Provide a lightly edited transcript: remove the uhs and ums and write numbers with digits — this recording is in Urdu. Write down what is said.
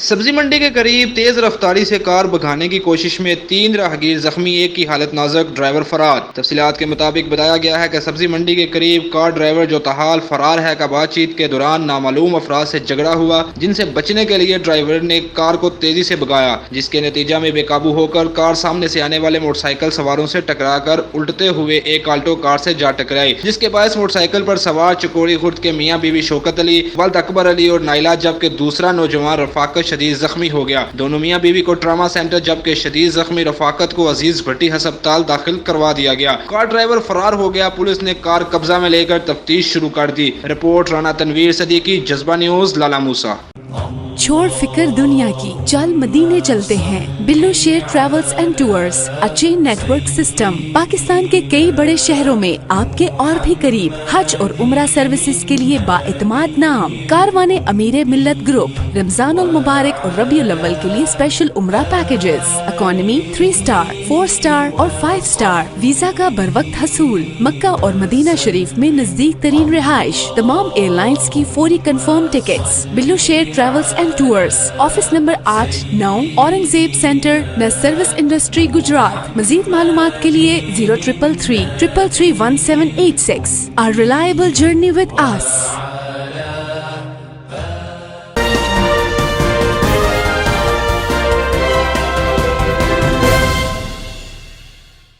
سبزی منڈی کے قریب تیز رفتاری سے کار بھگانے کی کوشش میں 3 راہگیر زخمی، ایک کی حالت نازک، ڈرائیور فرار۔ تفصیلات کے مطابق بتایا گیا ہے کہ سبزی منڈی کے قریب کار ڈرائیور جو تاحال فرار ہے کا بات چیت کے دوران نامعلوم افراد سے جھگڑا ہوا، جن سے بچنے کے لیے ڈرائیور نے کار کو تیزی سے بھگایا، جس کے نتیجہ میں بے قابو ہو کر کار سامنے سے آنے والے موٹر سائیکل سواروں سے ٹکرا کر الٹتے ہوئے ایک آلٹو کار سے جا ٹکرائی، جس کے باعث موٹر سائیکل پر سوار چکوڑی خرد کے میاں بیوی شوکت علی، والد اکبر علی اور نائلہ، جبکہ دوسرا نوجوان رفاقت شدید زخمی ہو گیا۔ دونوں میاں بیوی کو ٹراما سینٹر جبکہ شدید زخمی رفاقت کو عزیز بھٹی ہسپتال داخل کروا دیا گیا۔ کار ڈرائیور فرار ہو گیا۔ پولیس نے کار قبضہ میں لے کر تفتیش شروع کر دی۔ رپورٹ رانا تنویر صدیقی، جذبہ نیوز، لالا موسیٰ۔ چھوڑ فکر دنیا کی، چل مدینے چلتے ہیں۔ بلو شیر travels and tours, chain network system, Pakistan کے کئی بڑے شہروں میں آپ کے اور بھی قریب حج اور عمرہ سروسز کے لیے بااعتماد نام کاروان امیر ملت گروپ۔ رمضان المبارک اور ربیع الاول کے لیے اسپیشل عمرہ پیکیجز، اکانومی 3 سٹار، 4 سٹار اور 5 سٹار، ویزا کا بروقت حصول، مکہ اور مدینہ شریف میں نزدیک ترین رہائش، تمام ایئر لائنز کی فوری کنفرم ٹکٹس۔ بلو شیر travels and tours, office number 8-9 Aurangzeb center, نیس سروس انڈسٹری، گجرات۔ مزید معلومات کے لیے 0333 333 1786۔ Our reliable journey with us۔